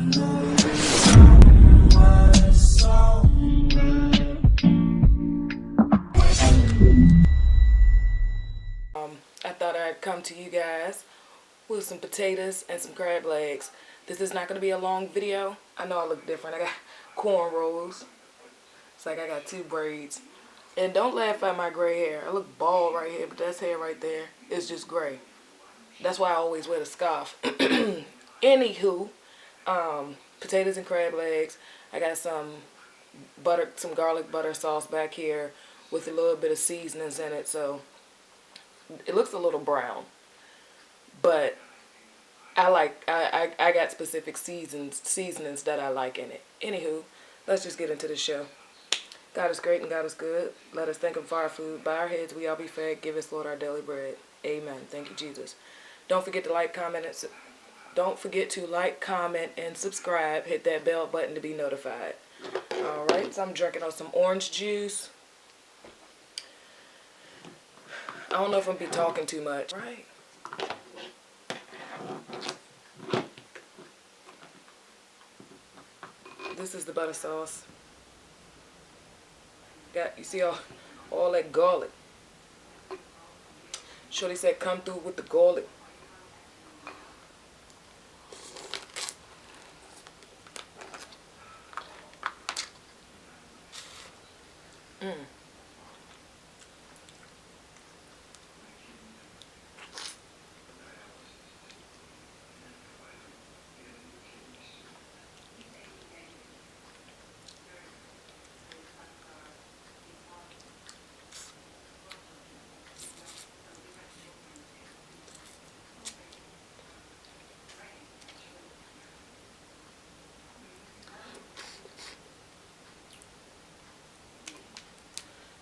I thought I'd come to you guys with some potatoes and some crab legs. This is not going to be a long video. I know I look different. I got cornrows. It's like I got two braids. And don't laugh at my gray hair. I look bald right here, but that's hair right there. It's just gray. That's why I always wear the scarf. Anywho, potatoes and crab legs. I got some garlic butter sauce back here with a little bit of seasonings in it. So it looks a little brown, but I got specific seasonings that I like in it. Anywho, let's just get into the show. God is great and God is good. Let us thank Him for our food. By our heads we all be fed. Give us, Lord, our daily bread. Amen. Thank you, Jesus. Don't forget to like, comment, and subscribe. Hit that bell button to be notified. All right. So I'm drinking on some orange juice. I don't know if I'm gonna be talking too much. Right. This is the butter sauce. You see all that garlic. Shorty said come through with the garlic.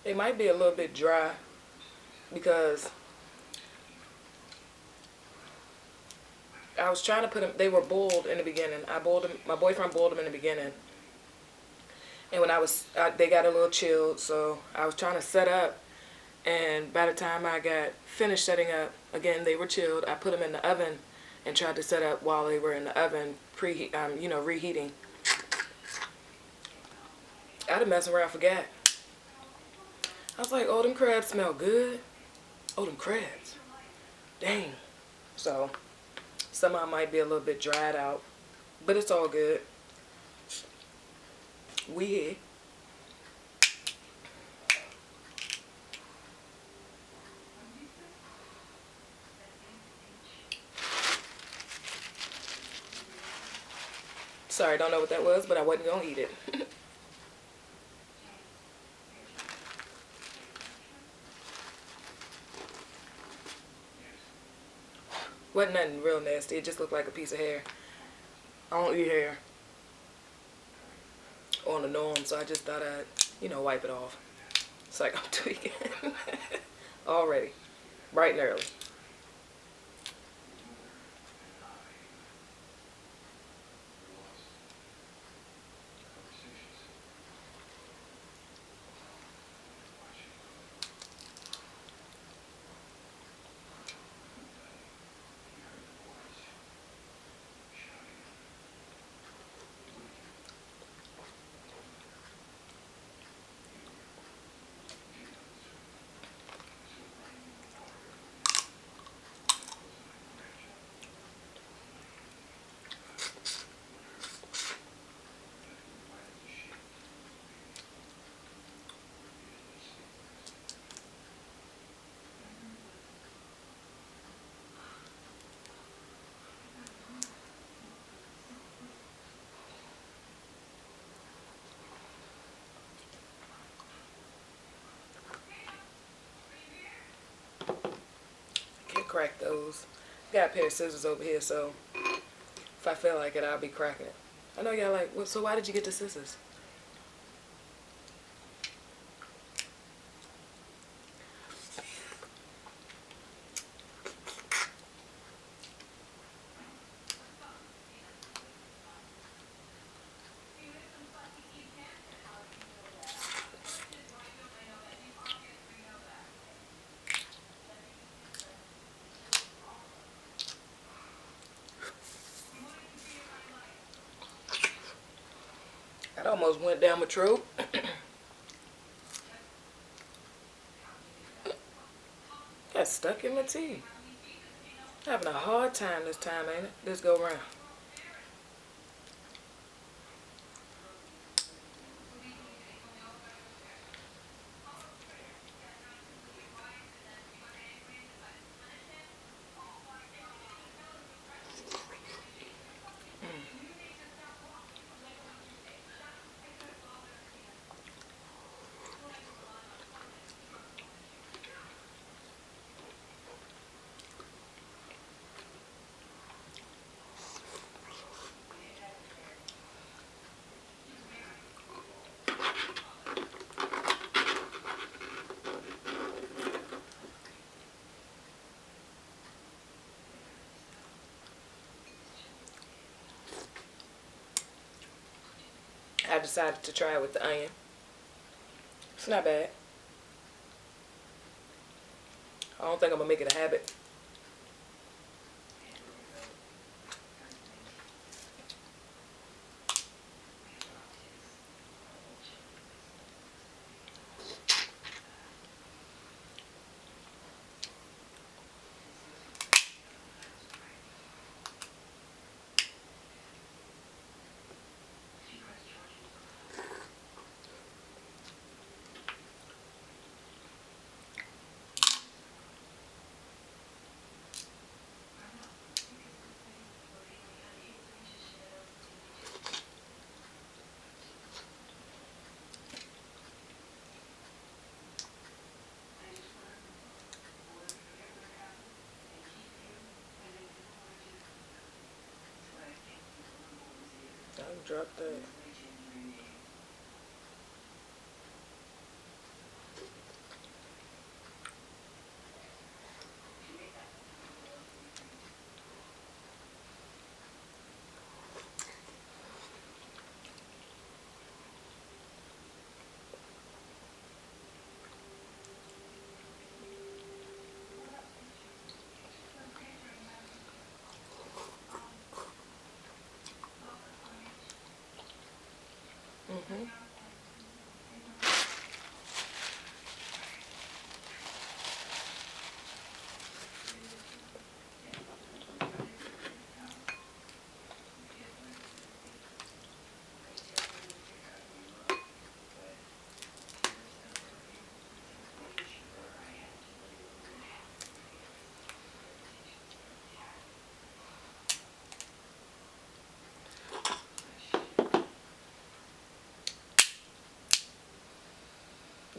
They might be a little bit dry because I was trying to put them. They were boiled in the beginning. I boiled them. My boyfriend boiled them in the beginning, and when they got a little chilled. So I was trying to set up, and by the time I got finished setting up, again they were chilled. I put them in the oven and tried to set up while they were in the oven, reheating. I'd have messed around, forgot. I was like, oh, them crabs smell good. Oh, them crabs. Dang. So, some of them might be a little bit dried out. But it's all good. We here. Sorry, don't know what that was, but I wasn't going to eat it. Wasn't nothing real nasty. It just looked like a piece of hair. I don't eat hair on the norm, so I just thought I'd, wipe it off. It's like I'm tweaking already, bright and early. Crack those. Got a pair of scissors over here, so if I feel like it, I'll be cracking it. I know y'all like, well, so why did you get the scissors? almost went down my throat. Got stuck in my teeth. Having a hard time this time, ain't it? This go round. I decided to try it with the onion. It's not bad. I don't think I'm gonna make it a habit. I'll drop that. Mm-hmm.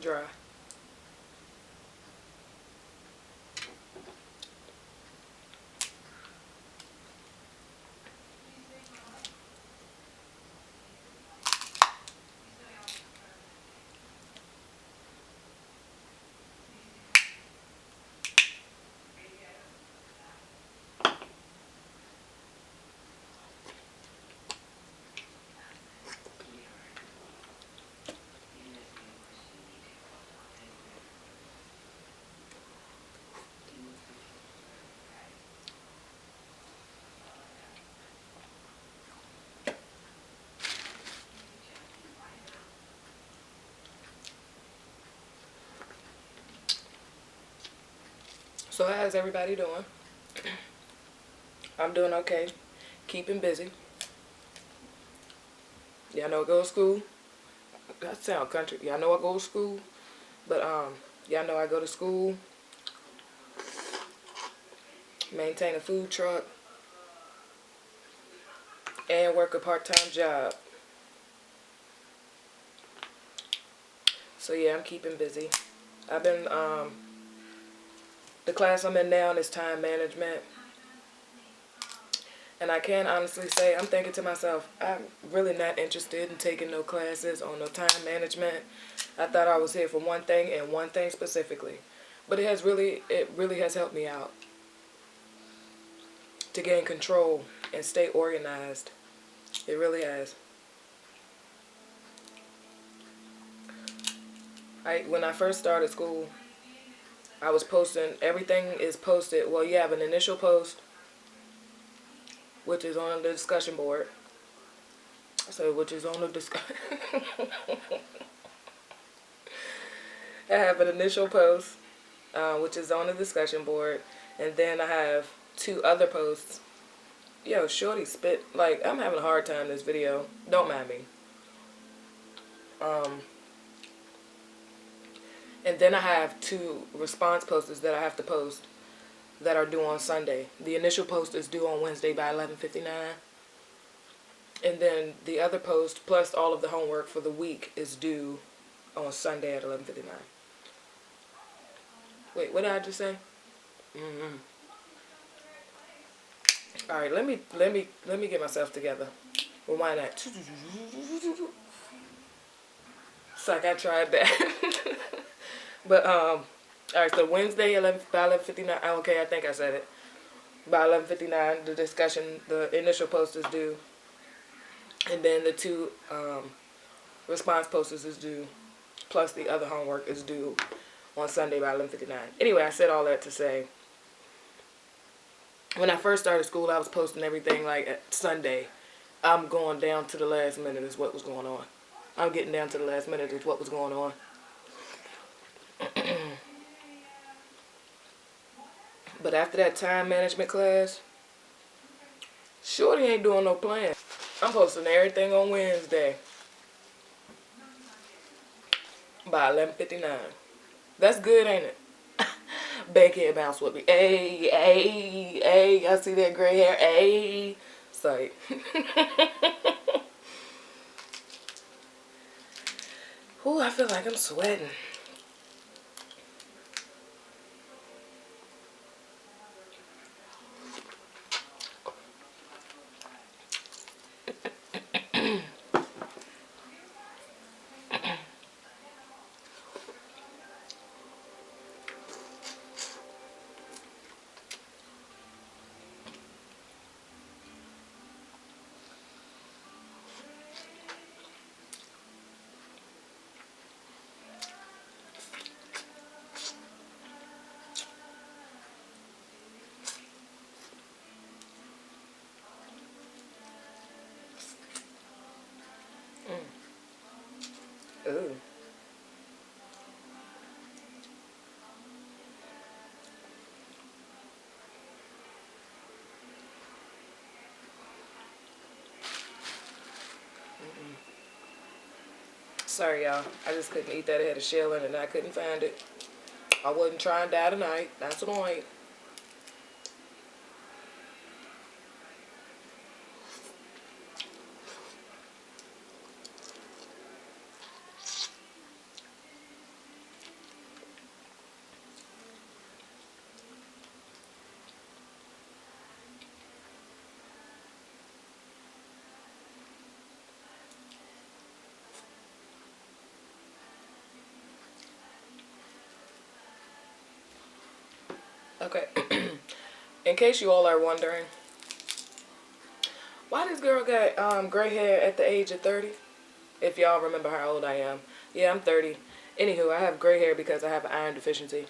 Dry. So how's everybody doing? I'm doing okay. Keeping busy. Y'all know I go to school. That sound country. Y'all know I go to school. But y'all know I go to school, maintain a food truck, and work a part-time job. So yeah, I'm keeping busy. I've been the class I'm in now is time management. And I can honestly say, I'm thinking to myself, I'm really not interested in taking no classes on no time management. I thought I was here for one thing and one thing specifically. But it really has helped me out to gain control and stay organized. It really has. When I first started school, I was posting, everything is posted. Well, you have an initial post, which is on the discussion board. So, which is on the discussion. I have an initial post, which is on the discussion board, and then I have 2 other posts. Yo, shorty spit. Like, I'm having a hard time in this video. Don't mind me. And then I have 2 response posters that I have to post that are due on Sunday. The initial post is due on Wednesday by 11:59. And then the other post, plus all of the homework for the week, is due on Sunday at 11:59. Wait, what did I just say? All right, let me get myself together. Rewind that. It's like I tried that. But all right. So Wednesday, by 11:59. Okay, I think I said it. By 11:59, the discussion, the initial post is due, and then the 2 response posters is due, plus the other homework is due on Sunday by 11:59. Anyway, I said all that to say, when I first started school, I was posting everything like at Sunday. I'm going down to the last minute is what was going on. I'm getting down to the last minute is what was going on. But after that time management class, shorty ain't doing no plan. I'm posting everything on Wednesday by 11:59. That's good, ain't it? Bankhead bounce with me. Hey, hey, hey. I see that gray hair. Hey. Sorry. Ooh, I feel like I'm sweating. Ooh. Sorry, y'all. I just couldn't eat that. It had a shell in it and I couldn't find it. I wasn't trying to die tonight. That's the point. Okay. In case you all are wondering, why this girl got gray hair at the age of 30? If y'all remember how old I am. Yeah, I'm 30. Anywho, I have gray hair because I have an iron deficiency.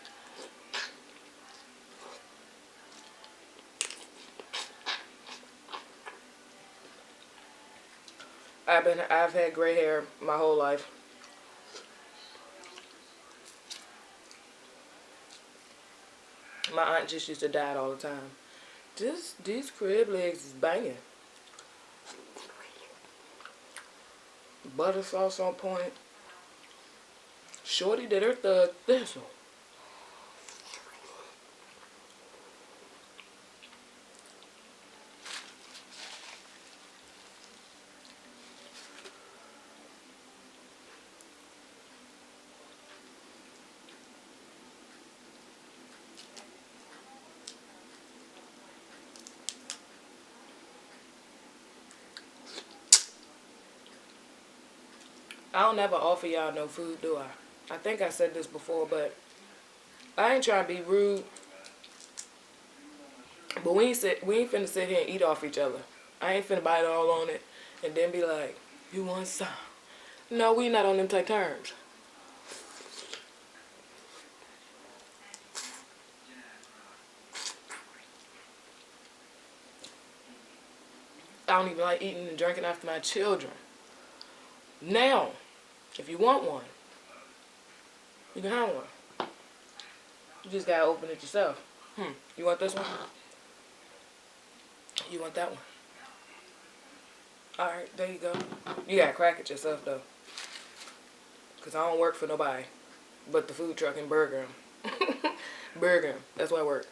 I've had gray hair my whole life. My aunt just used to dye it all the time. These crib legs is banging. Butter sauce on point. Shorty did her thug thistle. I don't ever offer y'all no food, do I? I think I said this before, but I ain't trying to be rude. But we ain't finna sit here and eat off each other. I ain't finna bite all on it and then be like, you want some? No, we not on them type terms. I don't even like eating and drinking after my children. Now, if you want one, you can have one. You just gotta open it yourself. You want this one? You want that one? Alright, there you go. You gotta crack it yourself though. Cause I don't work for nobody but the food truck and Burger. Burger, that's where I work.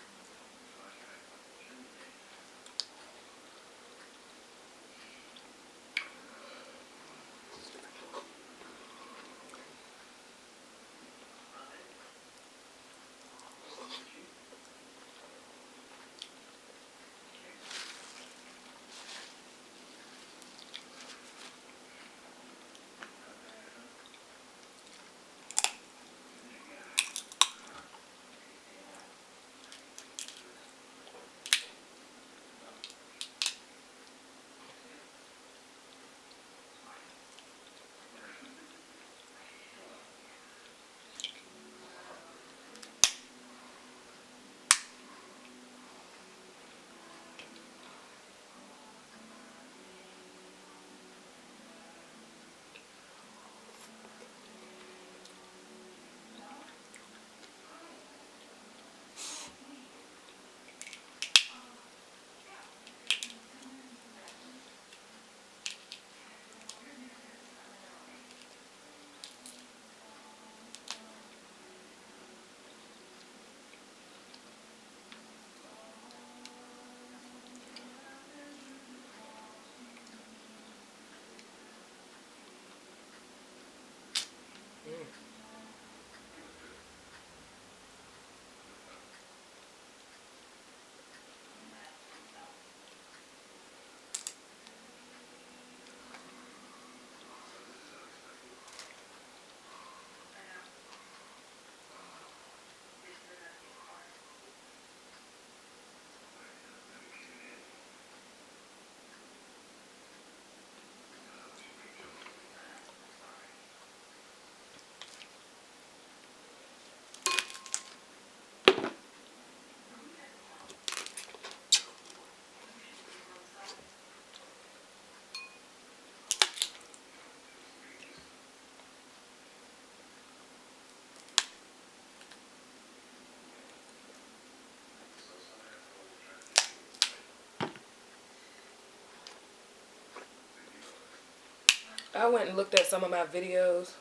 I went and looked at some of my videos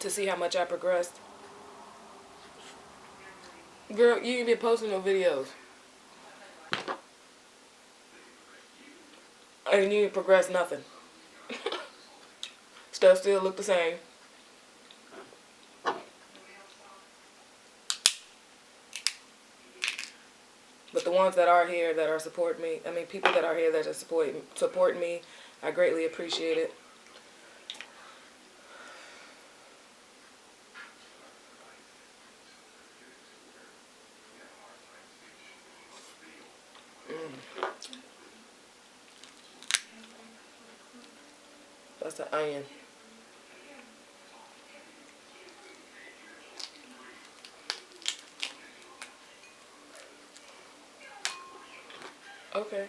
to see how much I progressed. Girl, you ain't been posting no videos. And you ain't progressed nothing. Stuff still look the same. But the ones that are here that are supporting me, people that are here that are supporting me, I greatly appreciate it. That's the onion. Okay.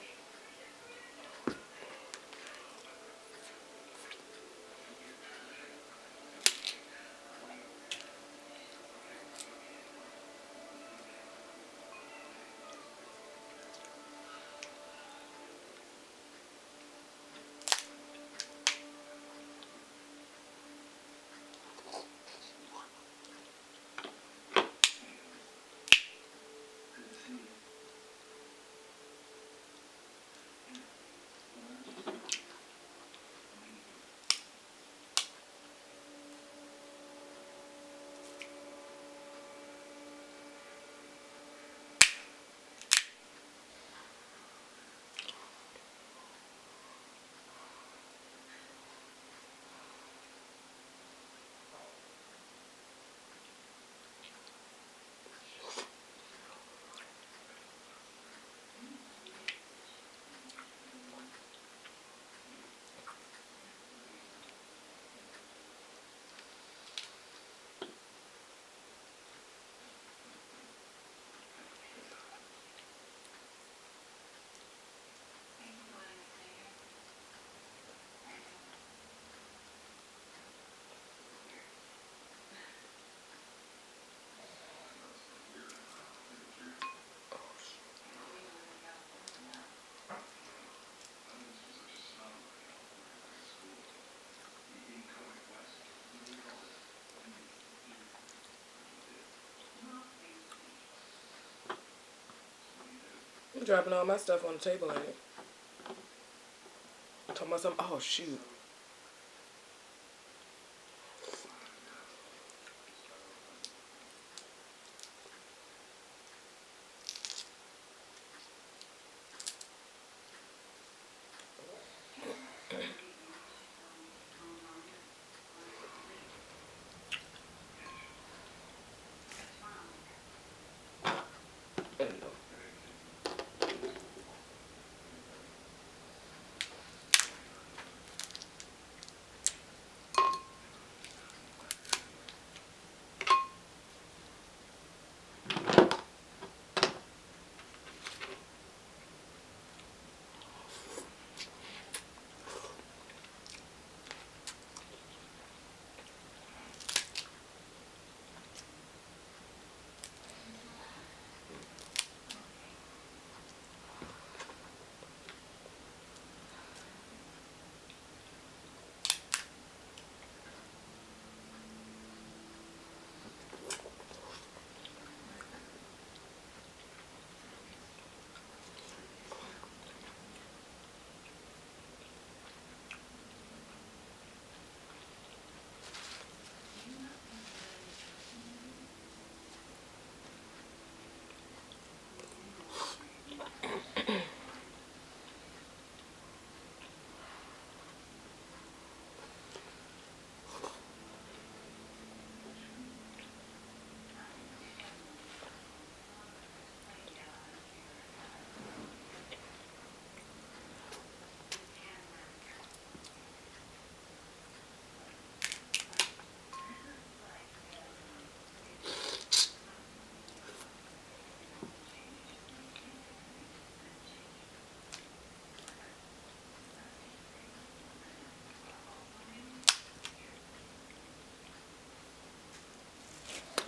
I'm dropping all my stuff on the table, ain't it? Talking about something. Oh, shoot. There you go.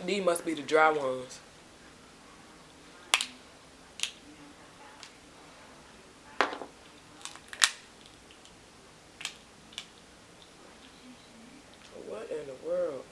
These must be the dry ones. What in the world?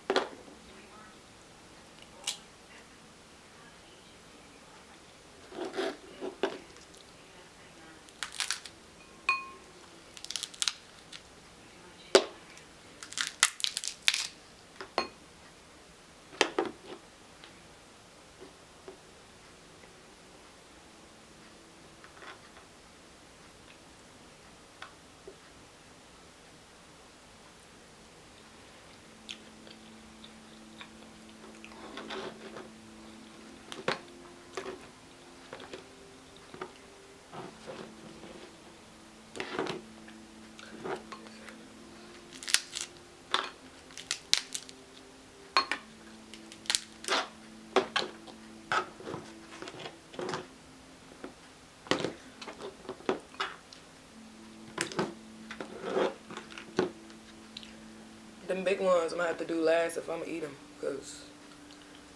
Them big ones I'm gonna have to do last if I'm gonna eat them, because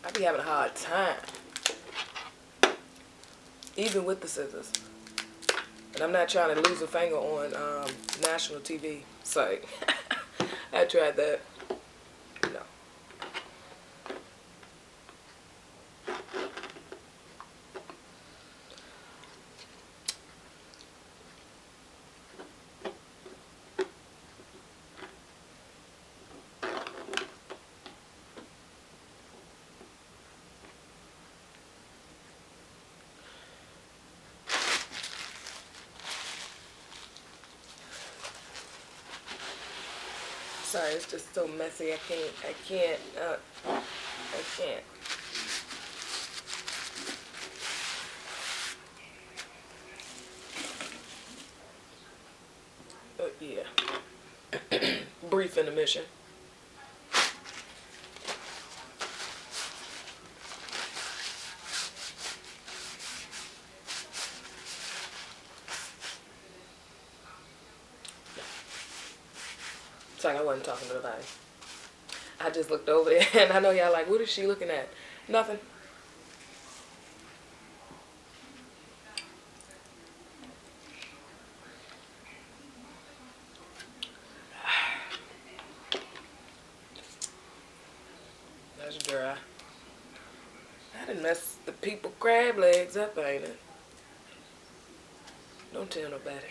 I be having a hard time, even with the scissors. And I'm not trying to lose a finger on national TV. So I tried that. No. Sorry, it's just so messy. I can't. But yeah. Brief intermission. It's like I wasn't talking to nobody. I just looked over there and I know y'all like, what is she looking at? Nothing. That's dry. I done messed the people crab legs up, ain't it? Don't tell nobody.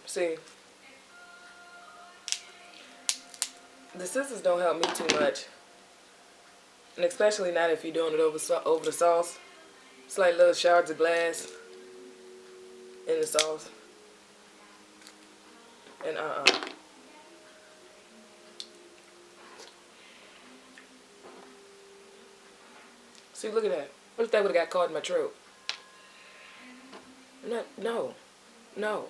See, the scissors don't help me too much, and especially not if you're doing it over the sauce. It's like little shards of glass in the sauce, and See, look at that. What if that would have got caught in my throat? No, no.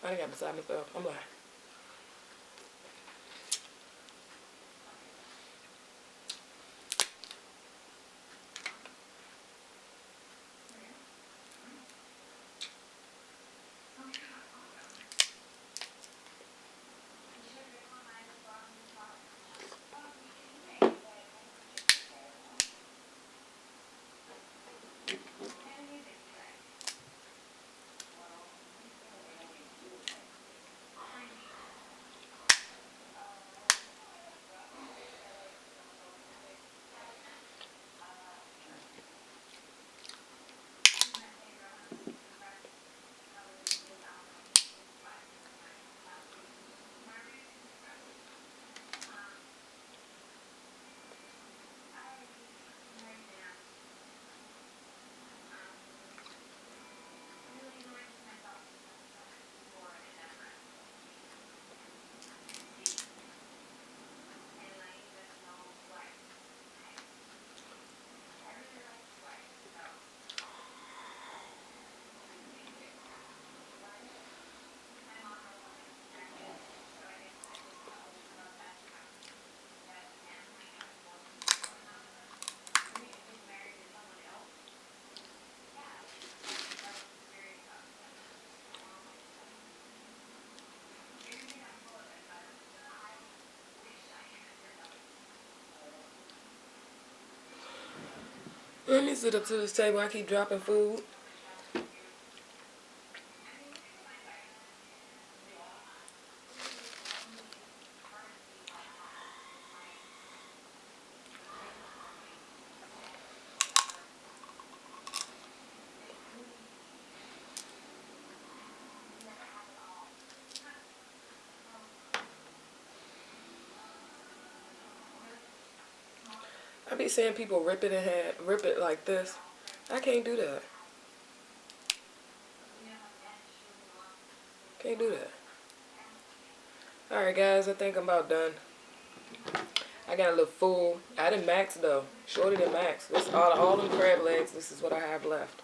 I didn't got beside myself. I'm like. Let me sit up to this table. I keep dropping food. I be seeing people rip it in half, rip it like this. I can't do that. Can't do that. Alright guys, I think I'm about done. I got a little full. I didn't max though. Shorty than max. This all them crab legs. This is what I have left.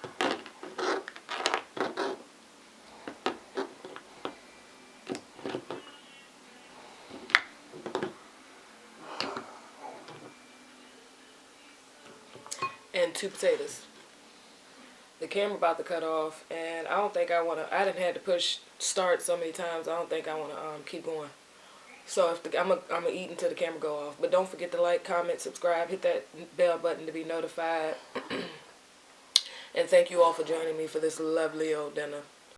And 2 potatoes. The camera about to cut off, and I don't think I wanna. I didn't have to push start so many times. I don't think I wanna keep going. So if I'm gonna eat until the camera go off. But don't forget to like, comment, subscribe, hit that bell button to be notified. And thank you all for joining me for this lovely old dinner.